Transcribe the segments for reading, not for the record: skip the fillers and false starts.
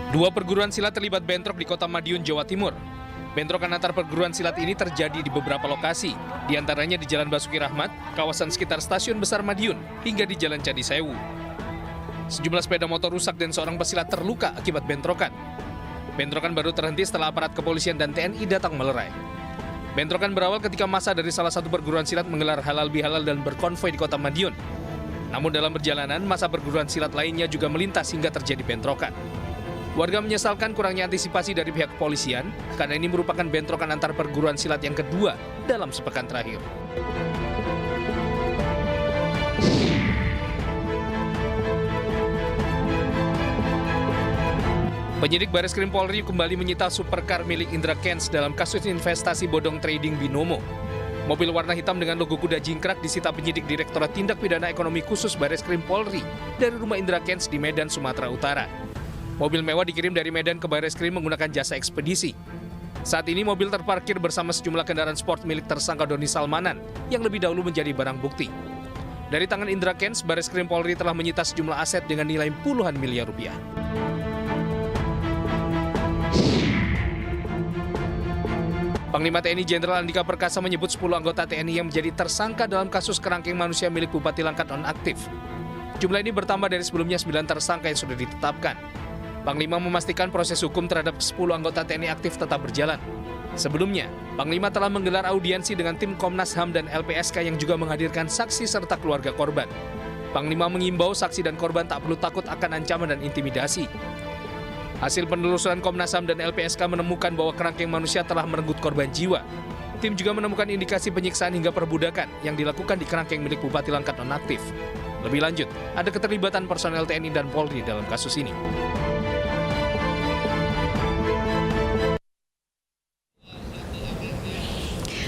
Dua perguruan silat terlibat bentrok di kota Madiun, Jawa Timur. Bentrokan antar perguruan silat ini terjadi di beberapa lokasi, di antaranya di Jalan Basuki Rahmat, kawasan sekitar Stasiun Besar Madiun, hingga di Jalan Cadi Sewu. Sejumlah sepeda motor rusak dan seorang pesilat terluka akibat bentrokan. Bentrokan baru terhenti setelah aparat kepolisian dan TNI datang melerai. Bentrokan berawal ketika massa dari salah satu perguruan silat menggelar halal bihalal dan berkonvoi di kota Madiun. Namun dalam perjalanan, massa perguruan silat lainnya juga melintas hingga terjadi bentrokan. Warga menyesalkan kurangnya antisipasi dari pihak kepolisian karena ini merupakan bentrokan antar perguruan silat yang kedua dalam sepekan terakhir. Penyidik Bareskrim Polri kembali menyita supercar milik Indra Kents dalam kasus investasi bodong trading Binomo. Mobil warna hitam dengan logo kuda jingkrak disita penyidik Direktorat Tindak Pidana Ekonomi Khusus Bareskrim Polri dari rumah Indra Kents di Medan, Sumatera Utara. Mobil mewah dikirim dari Medan ke Bareskrim menggunakan jasa ekspedisi. Saat ini mobil terparkir bersama sejumlah kendaraan sport milik tersangka Doni Salmanan yang lebih dahulu menjadi barang bukti. Dari tangan Indra Kents, Bareskrim Polri telah menyita sejumlah aset dengan nilai puluhan miliar rupiah. Panglima TNI Jenderal Andika Perkasa menyebut 10 anggota TNI yang menjadi tersangka dalam kasus kerangkeng manusia milik Bupati Langkat nonaktif. Jumlah ini bertambah dari sebelumnya 9 tersangka yang sudah ditetapkan. Panglima memastikan proses hukum terhadap 10 anggota TNI aktif tetap berjalan. Sebelumnya, Panglima telah menggelar audiensi dengan tim Komnas HAM dan LPSK yang juga menghadirkan saksi serta keluarga korban. Panglima mengimbau saksi dan korban tak perlu takut akan ancaman dan intimidasi. Hasil penelusuran Komnas HAM dan LPSK menemukan bahwa kerangkeng manusia telah merenggut korban jiwa. Tim juga menemukan indikasi penyiksaan hingga perbudakan yang dilakukan di kerangkeng milik Bupati Langkat nonaktif. Lebih lanjut, ada keterlibatan personel TNI dan Polri dalam kasus ini.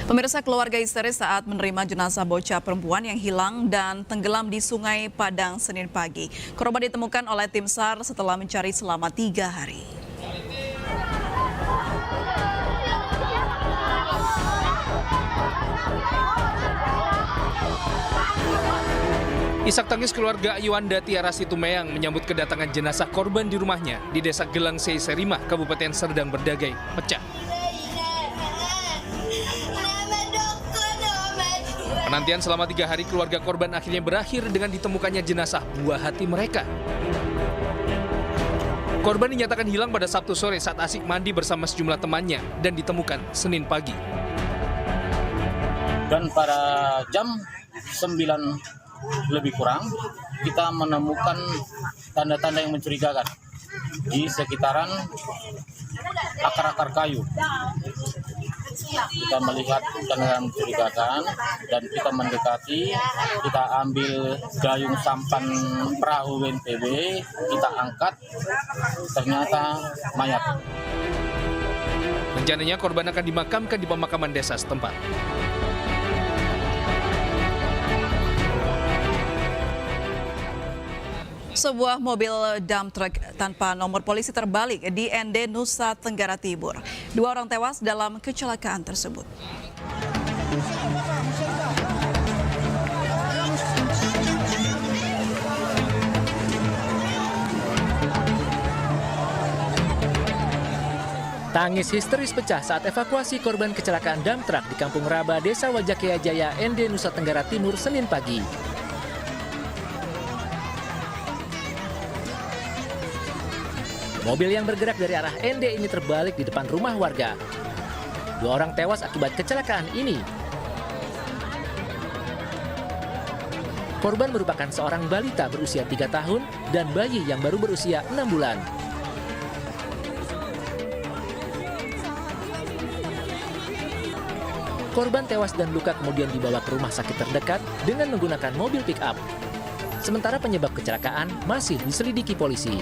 Pemirsa, keluarga histeris saat menerima jenazah bocah perempuan yang hilang dan tenggelam di Sungai Padang Senin pagi. Korban ditemukan oleh tim SAR setelah mencari selama 3 hari. Isak tangis keluarga Yuanda Tiara Situmeyang menyambut kedatangan jenazah korban di rumahnya di Desa Gelang Seiserima, Kabupaten Serdang Berdagai, pecah. Penantian selama 3 hari keluarga korban akhirnya berakhir dengan ditemukannya jenazah buah hati mereka. Korban dinyatakan hilang pada Sabtu sore saat asik mandi bersama sejumlah temannya dan ditemukan Senin pagi. Dan pada jam 9 lebih kurang, kita menemukan tanda-tanda yang mencurigakan di sekitaran akar-akar kayu. Kita melihat tanda mencurigakan dan kita mendekati, kita ambil gayung sampan perahu WNTB, kita angkat, ternyata mayat. Rencananya korban akan dimakamkan di pemakaman desa setempat. Sebuah mobil dump truck tanpa nomor polisi terbalik di ND Nusa Tenggara Timur. 2 orang tewas dalam kecelakaan tersebut. Tangis histeris pecah saat evakuasi korban kecelakaan dump truck di Kampung Raba, Desa Wajakea Jaya, ND Nusa Tenggara Timur, Senin pagi. Mobil yang bergerak dari arah ND ini terbalik di depan rumah warga. 2 orang tewas akibat kecelakaan ini. Korban merupakan seorang balita berusia 3 tahun dan bayi yang baru berusia 6 bulan. Korban tewas dan luka kemudian dibawa ke rumah sakit terdekat dengan menggunakan mobil pick-up. Sementara penyebab kecelakaan masih diselidiki polisi.